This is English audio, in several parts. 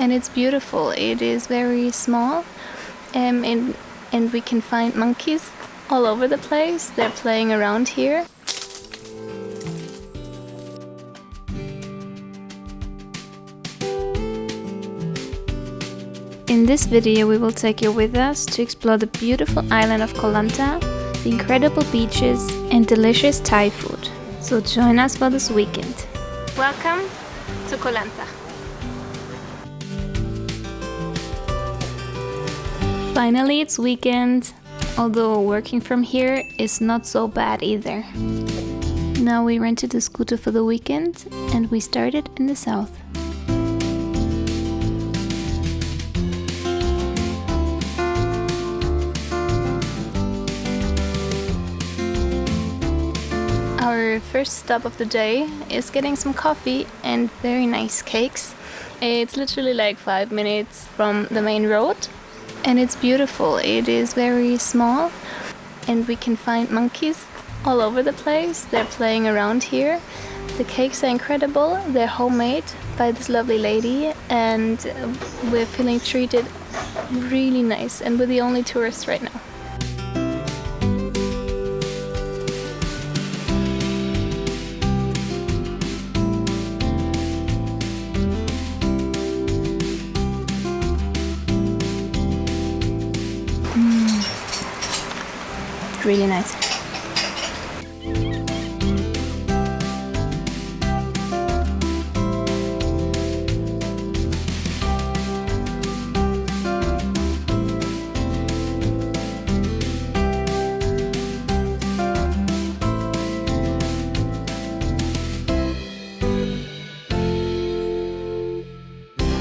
and it's beautiful. It is very small, and we can find monkeys all over the place. They're playing around here. In this video we will take you with us to explore the beautiful island of Koh Lanta, the incredible beaches and delicious Thai food. So join us for this weekend. Welcome to Koh Lanta. Finally it's weekend, although working from here is not so bad either. Now we rented a scooter for the weekend and we started in the south. Our first stop of the day is getting some coffee and very nice cakes. It's literally like 5 minutes from the main road and it's beautiful. It is very small and we can find monkeys all over the place. They're playing around here. The cakes are incredible. They're homemade by this lovely lady and we're feeling treated really nice, and we're the only tourists right now. Really nice.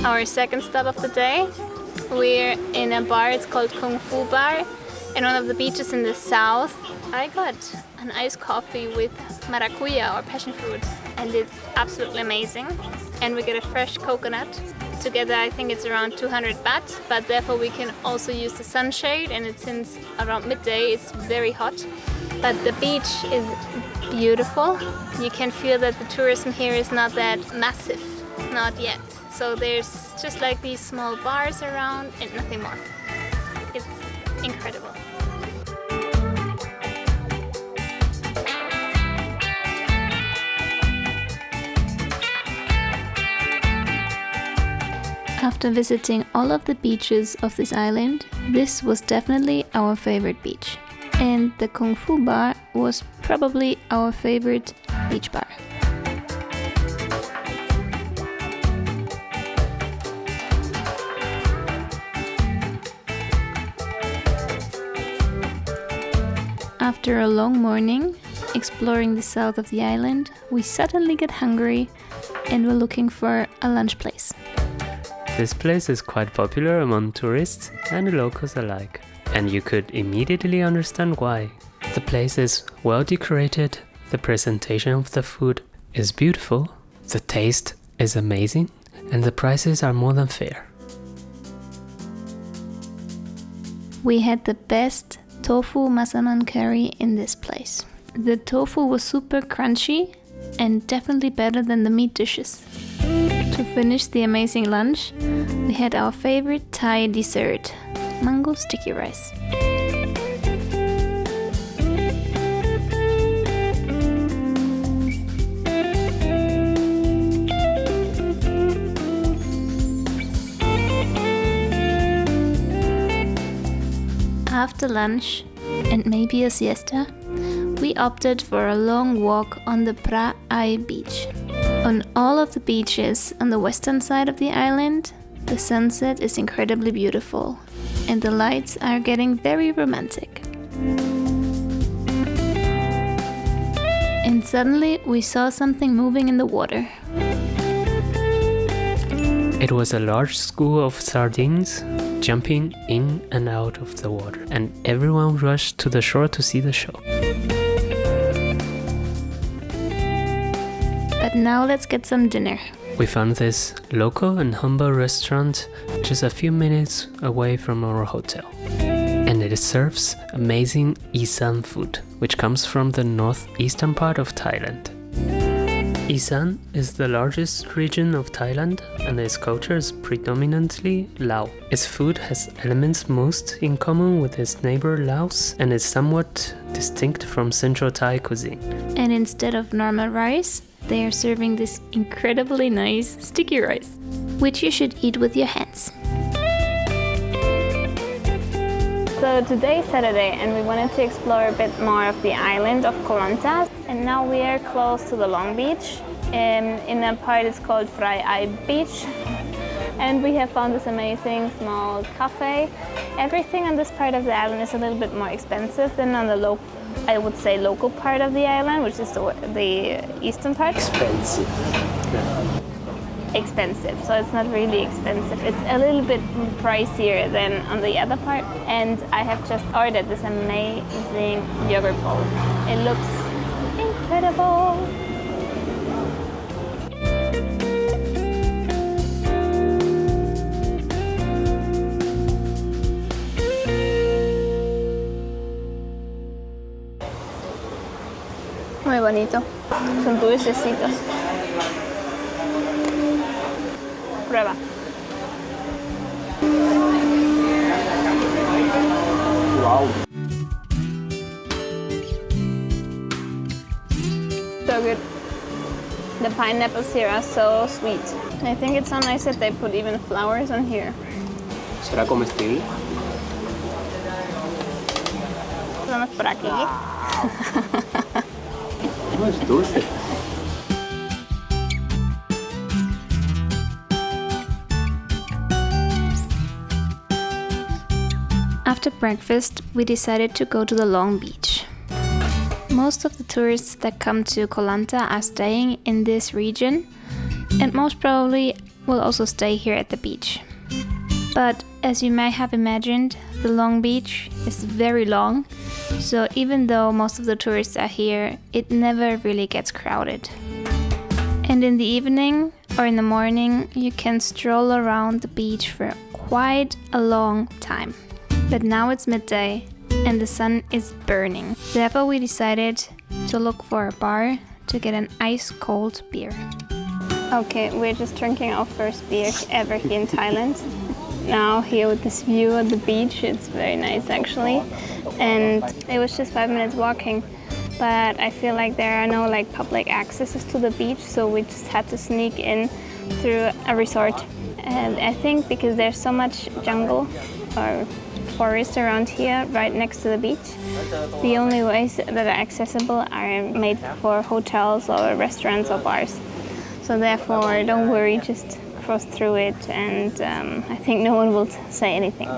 Our second stop of the day, we're in a bar. It's called Kung Fu Bar. In one of the beaches in the south. I got an iced coffee with maracuya or passion fruit and it's absolutely amazing. And we get a fresh coconut. Together I think it's around 200 baht, but therefore we can also use the sunshade, and it's since around midday it's very hot. But the beach is beautiful. You can feel that the tourism here is not that massive, not yet. So there's just like these small bars around and nothing more. It's incredible. After visiting all of the beaches of this island, this was definitely our favorite beach. And the Kung Fu Bar was probably our favorite beach bar. After a long morning, exploring the south of the island, we suddenly get hungry and we're looking for a lunch place. This place is quite popular among tourists and locals alike, and you could immediately understand why. The place is well decorated, the presentation of the food is beautiful, the taste is amazing, and the prices are more than fair. We had the best tofu masaman curry in this place. The tofu was super crunchy and definitely better than the meat dishes. To finish the amazing lunch, we had our favorite Thai dessert, mango sticky rice. After lunch and maybe a siesta, we opted for a long walk on the Pra Ae Beach. On all of the beaches on the western side of the island, the sunset is incredibly beautiful and the lights are getting very romantic. And suddenly we saw something moving in the water. It was a large school of sardines jumping in and out of the water, and everyone rushed to the shore to see the show. But now let's get some dinner. We found this local and humble restaurant just a few minutes away from our hotel. And it serves amazing Isan food, which comes from the northeastern part of Thailand. Isan is the largest region of Thailand and its culture is predominantly Lao. Its food has elements most in common with its neighbor Laos and is somewhat distinct from Central Thai cuisine. And instead of normal rice, they are serving this incredibly nice sticky rice, which you should eat with your hands. So today's Saturday and we wanted to explore a bit more of the island of Koh Lanta. And now we are close to the Long Beach. In a part it's called Pra Ae Beach. And we have found this amazing small cafe. Everything on this part of the island is a little bit more expensive than on the local part of the island, which is the eastern part. Expensive. Yeah. Expensive, so it's not really expensive. It's a little bit pricier than on the other part. And I have just ordered this amazing yogurt bowl. It looks incredible. Muy bonito. Son dulcecitos. Prueba. Wow. So good. The pineapples here are so sweet. I think it's so nice that they put even flowers on here. ¿Será comestible? Vamos por aquí. No es dulce. After breakfast, we decided to go to the Long Beach. Most of the tourists that come to Koh Lanta are staying in this region and most probably will also stay here at the beach. But as you may have imagined, the Long Beach is very long, so even though most of the tourists are here, it never really gets crowded. And in the evening or in the morning, you can stroll around the beach for quite a long time. But now it's midday and the sun is burning. Therefore we decided to look for a bar to get an ice-cold beer. Okay, we're just drinking our first beer ever here in Thailand. Now here with this view of the beach, it's very nice actually. And it was just 5 minutes walking. But I feel like there are no public accesses to the beach, so we just had to sneak in through a resort. And I think because there's so much jungle or forest around here right next to the beach, the only ways that are accessible are made for hotels or restaurants or bars. So therefore, don't worry, just cross through it and I think no one will say anything.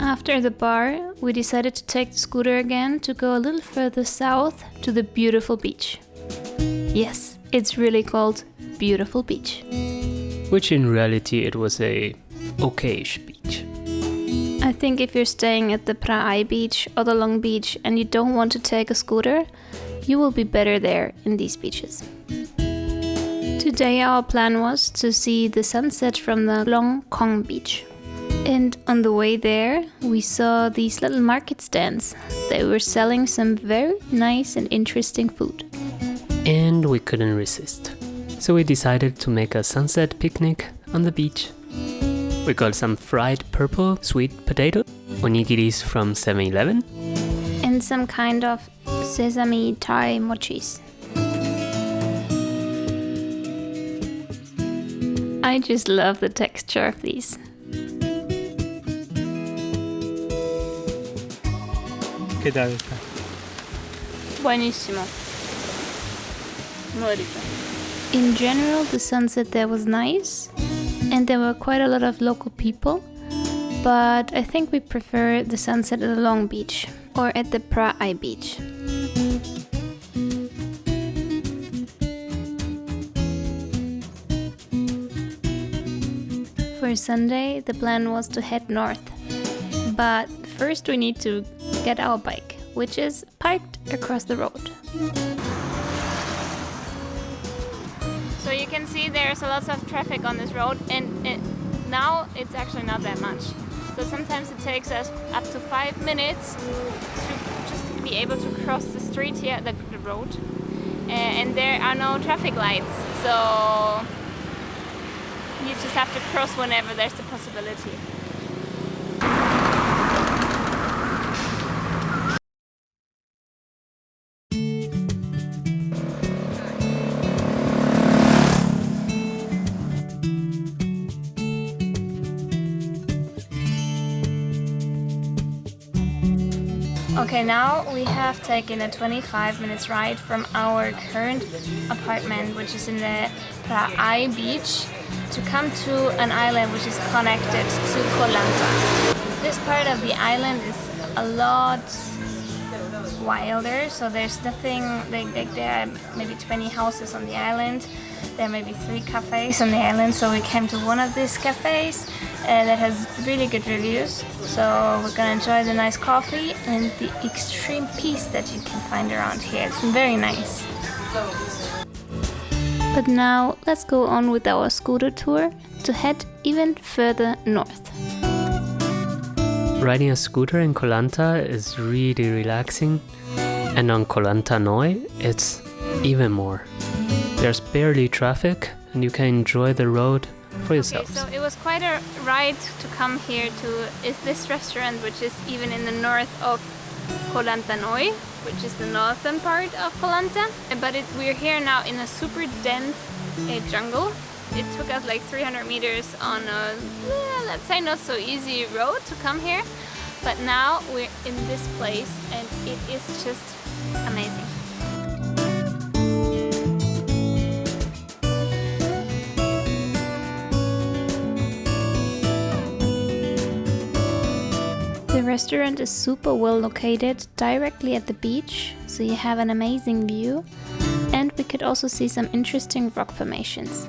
After the bar, we decided to take the scooter again to go a little further south to the beautiful beach. Yes, it's really called Beautiful Beach. Which in reality it was a okayish beach. I think if you're staying at the Pra Ae Beach or the Long Beach and you don't want to take a scooter, you will be better there in these beaches. Today our plan was to see the sunset from the Long Kong Beach. And on the way there, we saw these little market stands. They were selling some very nice and interesting food. And we couldn't resist. So we decided to make a sunset picnic on the beach. We got some fried purple sweet potato, onigiris from 7-Eleven, and some kind of sesame Thai mochis. I just love the texture of these. ¿Qué tal está? Buenísimo. Muy rico. In general, the sunset there was nice, and there were quite a lot of local people, but I think we prefer the sunset at the Long Beach or at the Pra Ae Beach. For Sunday, the plan was to head north, but first we need to get our bike, which is parked across the road. So you can see there's a lot of traffic on this road, and now it's actually not that much. So sometimes it takes us up to 5 minutes to just be able to cross the street here, the road. And there are no traffic lights, so you just have to cross whenever there's the possibility. Okay, now we have taken a 25 minutes ride from our current apartment, which is in the Pra Ae Beach, to come to an island which is connected to Koh Lanta. This part of the island is a lot wilder, so there's nothing, like there are maybe 20 houses on the island. There are maybe 3 cafes on the island, so we came to one of these cafes that has really good reviews. So we're gonna enjoy the nice coffee and the extreme peace that you can find around here. It's very nice. But now let's go on with our scooter tour to head even further north. Riding a scooter in Koh Lanta is really relaxing, and on Koh Lanta Noi it's even more. There's barely traffic and you can enjoy the road for yourself. Okay, so it was quite a ride to come here to this restaurant, which is even in the north of Koh Lanta Noi, which is the northern part of Koh Lanta. But we're here now in a super dense jungle. It took us like 300 meters on a, let's say, not so easy road to come here. But now we're in this place and it is just amazing. The restaurant is super well located directly at the beach, so you have an amazing view, and we could also see some interesting rock formations.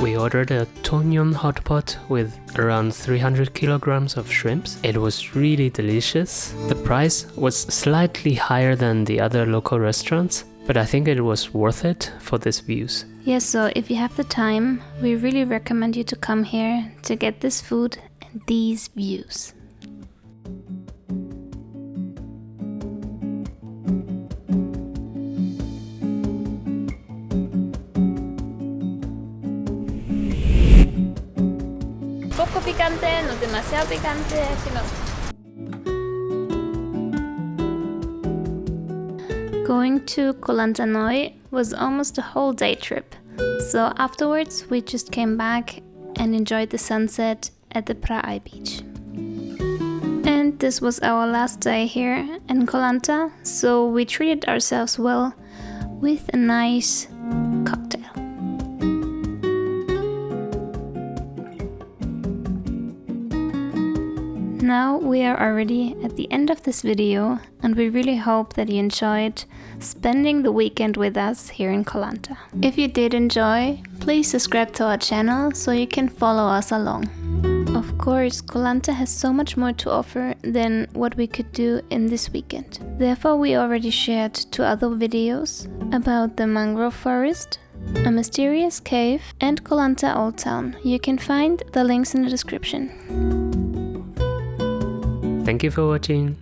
We ordered a tom yum hot pot with around 300 kilograms of shrimps. It was really delicious. The price was slightly higher than the other local restaurants, but I think it was worth it for these views. Yes, so if you have the time, we really recommend you to come here to get this food and these views. Poco picante, no demasiado picante, sino... Going to Koh Lanta Noi was almost a whole day trip, so afterwards we just came back and enjoyed the sunset at the Pra Ae Beach. And this was our last day here in Koh Lanta, so we treated ourselves well with a nice cocktail. Now we are already at the end of this video, and we really hope that you enjoyed spending the weekend with us here in Koh Lanta. If you did enjoy, please subscribe to our channel so you can follow us along. Of course, Koh Lanta has so much more to offer than what we could do in this weekend. Therefore, we already shared 2 other videos about the mangrove forest, a mysterious cave, and Koh Lanta Old Town. You can find the links in the description. Thank you for watching.